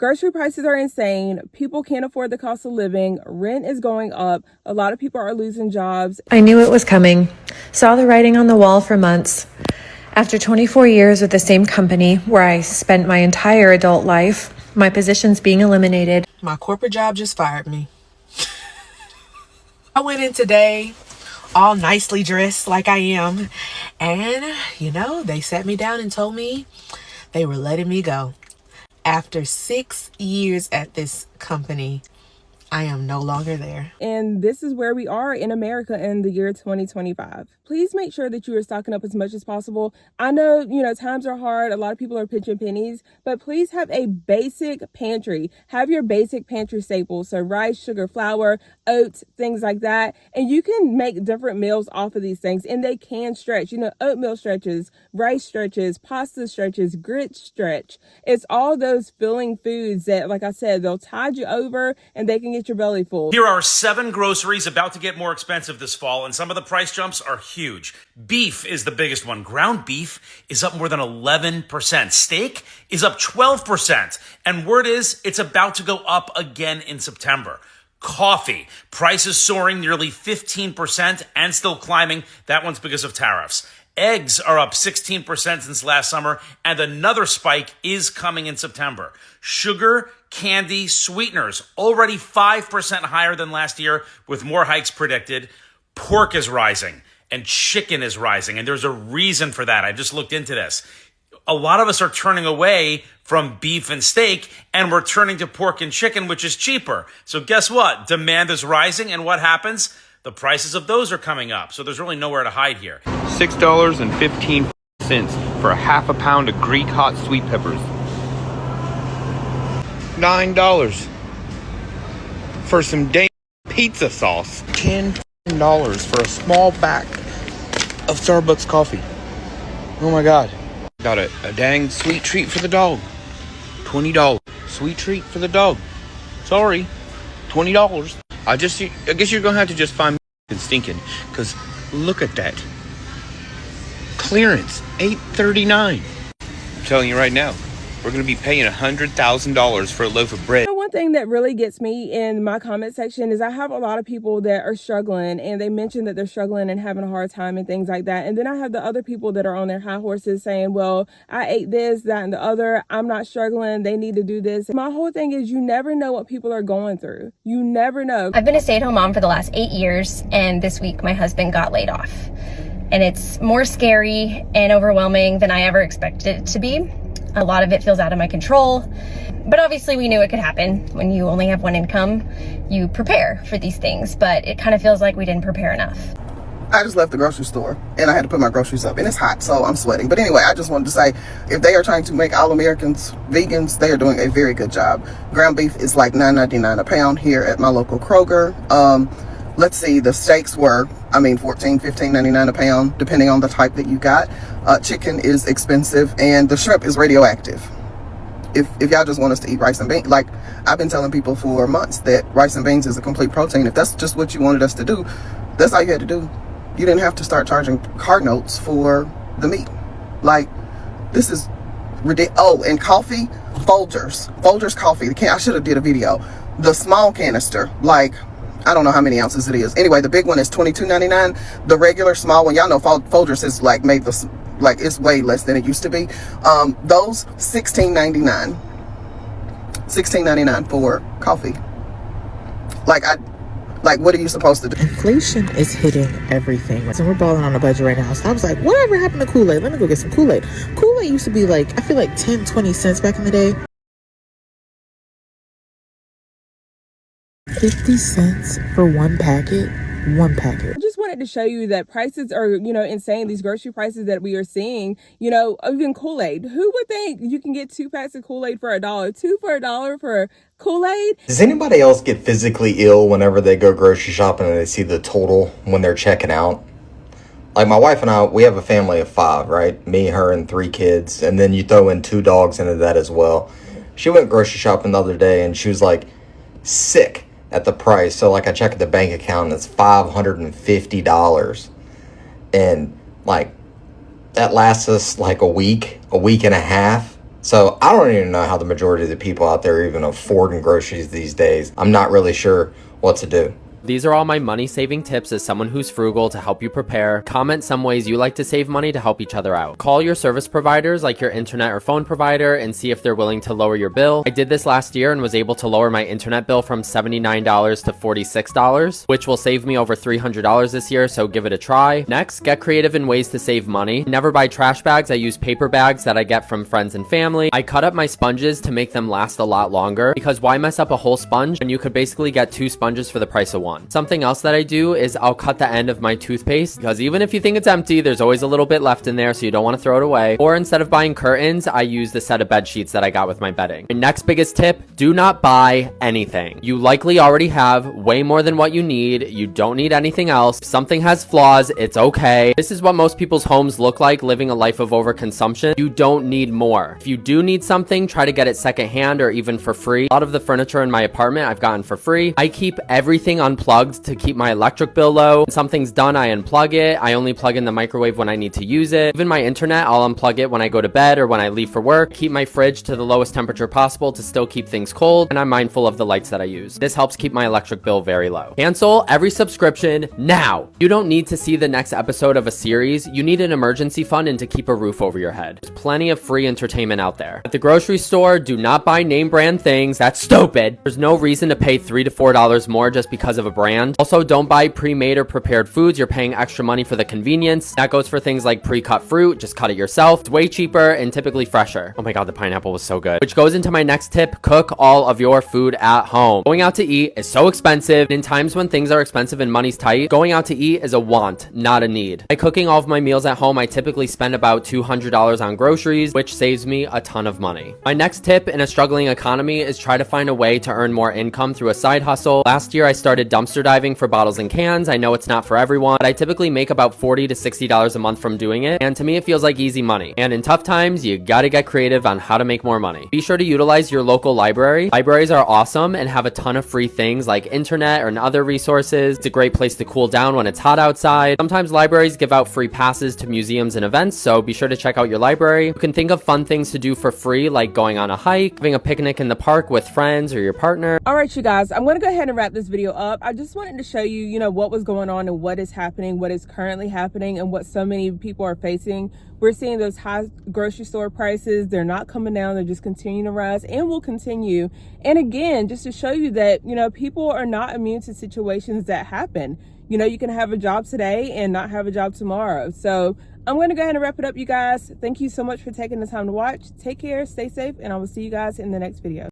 Grocery prices are insane. People can't afford the cost of living. Rent is going up. A lot of people are losing jobs. I knew it was coming. Saw the writing on the wall for months. After 24 years with the same company where I spent my entire adult life, my position's being eliminated. My corporate job just fired me. I went in today all nicely dressed like I am. And, they sat me down and told me they were letting me go. After 6 years at this company, I am no longer there. And this is where we are in America in the year 2025. Please make sure that you are stocking up as much as possible. I know, times are hard. A lot of people are pinching pennies, but please have a basic pantry. Have your basic pantry staples. So rice, sugar, flour, oats, things like that. And you can make different meals off of these things, and they can stretch. Oatmeal stretches, rice stretches, pasta stretches, grit stretch. It's all those filling foods that, like I said, they'll tide you over and they can get your belly full. Here are 7 groceries about to get more expensive this fall, and some of the price jumps are huge. Beef is the biggest one. Ground beef is up more than 11%. Steak is up 12%. And word is it's about to go up again in September. Coffee, prices soaring nearly 15% and still climbing. That one's because of tariffs. Eggs are up 16% since last summer, and another spike is coming in September. Sugar, candy, sweeteners, already 5% higher than last year, with more hikes predicted. Pork is rising, and chicken is rising, and there's a reason for that. I just looked into this. A lot of us are turning away from beef and steak, and we're turning to pork and chicken, which is cheaper. So guess what? Demand is rising, and what happens? The prices of those are coming up, so there's really nowhere to hide here. $6.15 for a half a pound of Greek hot sweet peppers. $9 for some dang pizza sauce. $10 for a small pack of Starbucks coffee. Oh my God. Got a dang sweet treat for the dog. $20. Sweet treat for the dog. Sorry. $20. I guess you're gonna have to just find me stinking, because look at that. Clearance, $8.39. I'm telling you right now, we're gonna be paying $100,000 for a loaf of bread. One thing that really gets me in my comment section is I have a lot of people that are struggling, and they mention that they're struggling and having a hard time and things like that. And then I have the other people that are on their high horses saying, well, I ate this, that, and the other. I'm not struggling. They need to do this. My whole thing is you never know what people are going through. You never know. I've been a stay-at-home mom for the last 8 years, and this week my husband got laid off. And it's more scary and overwhelming than I ever expected it to be. A lot of it feels out of my control, but obviously we knew it could happen. When you only have one income, you prepare for these things, but it kind of feels like we didn't prepare enough. I just left the grocery store and I had to put my groceries up, and it's hot, so I'm sweating. But anyway, I just wanted to say, if they are trying to make all Americans vegans, they are doing a very good job. Ground beef is like $9.99 a pound here at my local Kroger. Let's see, the steaks were, $14-15.99 a pound, depending on the type that you got. Chicken is expensive, and the shrimp is radioactive. If y'all just want us to eat rice and beans, like I've been telling people for months that rice and beans is a complete protein. If that's just what you wanted us to do, that's all you had to do. You didn't have to start charging card notes for the meat. Like, this is ridiculous. Oh, and coffee, Folgers coffee. I should have did a video. The small canister, like, I don't know how many ounces it is. Anyway, the big one is $22.99. The regular small one, y'all know Folgers has like made this, like, it's way less than it used to be. Those $16.99. $16.99 for coffee. What are you supposed to do? Inflation is hitting everything. So we're balling on a budget right now. So I was like, whatever happened to Kool-Aid? Let me go get some Kool-Aid. Kool-Aid used to be like, I feel like 10, 20 cents back in the day. 50 cents for one packet. I just wanted to show you that prices are, insane. These grocery prices that we are seeing, even Kool-Aid. Who would think you can get 2 packs of Kool-Aid for $1? 2 for $1 for Kool-Aid? Does anybody else get physically ill whenever they go grocery shopping and they see the total when they're checking out? Like my wife and I, we have a family of 5, right? Me, her, and 3 kids. And then you throw in 2 dogs into that as well. She went grocery shopping the other day and she was like sick at the price. So like I check the bank account and it's $550. And like that lasts us like a week and a half. So I don't even know how the majority of the people out there are even affording groceries these days. I'm not really sure what to do. These are all my money saving tips as someone who's frugal to help you prepare. Comment some ways you like to save money to help each other out. Call your service providers like your internet or phone provider and see if they're willing to lower your bill. I did this last year and was able to lower my internet bill from $79 to $46, which will save me over $300 this year, so give it a try. Next, get creative in ways to save money. Never buy trash bags. I use paper bags that I get from friends and family. I cut up my sponges to make them last a lot longer, because why mess up a whole sponge when you could basically get 2 sponges for the price of 1? Something else that I do is I'll cut the end of my toothpaste, because even if you think it's empty, there's always a little bit left in there, so you don't want to throw it away. Or instead of buying curtains, I use the set of bed sheets that I got with my bedding. My next biggest tip, do not buy anything. You likely already have way more than what you need. You don't need anything else. If something has flaws, it's okay. This is what most people's homes look like, living a life of overconsumption. You don't need more. If you do need something, try to get it secondhand or even for free. A lot of the furniture in my apartment I've gotten for free. I keep everything unplugged to keep my electric bill low. When something's done, I unplug it. I only plug in the microwave when I need to use it. Even my internet, I'll unplug it when I go to bed or when I leave for work. Keep my fridge to the lowest temperature possible to still keep things cold, and I'm mindful of the lights that I use. This helps keep my electric bill very low. Cancel every subscription now. You don't need to see the next episode of a series. You need an emergency fund and to keep a roof over your head. There's plenty of free entertainment out there. At the grocery store, do not buy name brand things. That's stupid. There's no reason to pay $3 to $4 more just because of a brand. Also, don't buy pre-made or prepared foods. You're paying extra money for the convenience. That goes for things like pre-cut fruit. Just cut it yourself. It's way cheaper and typically fresher. Oh my god, the pineapple was so good. Which goes into my next tip, cook all of your food at home. Going out to eat is so expensive. In times when things are expensive and money's tight, going out to eat is a want, not a need. By cooking all of my meals at home, I typically spend about $200 on groceries, which saves me a ton of money. My next tip in a struggling economy is try to find a way to earn more income through a side hustle. Last year, I started dumpster diving for bottles and cans. I know it's not for everyone, but I typically make about $40 to $60 a month from doing it, and to me it feels like easy money. And in tough times, you gotta get creative on how to make more money. Be sure to utilize your local library. Libraries are awesome and have a ton of free things like internet and other resources. It's a great place to cool down when it's hot outside. Sometimes libraries give out free passes to museums and events, so be sure to check out your library. You can think of fun things to do for free, like going on a hike, having a picnic in the park with friends or your partner. All right, you guys, I'm going to go ahead and wrap this video up. I just wanted to show you, what was going on and what is happening, what is currently happening, and what so many people are facing. We're seeing those high grocery store prices. They're not coming down. They're just continuing to rise and will continue. And again, just to show you that, people are not immune to situations that happen. You can have a job today and not have a job tomorrow. So I'm going to go ahead and wrap it up, you guys. Thank you so much for taking the time to watch. Take care, stay safe, and I will see you guys in the next video.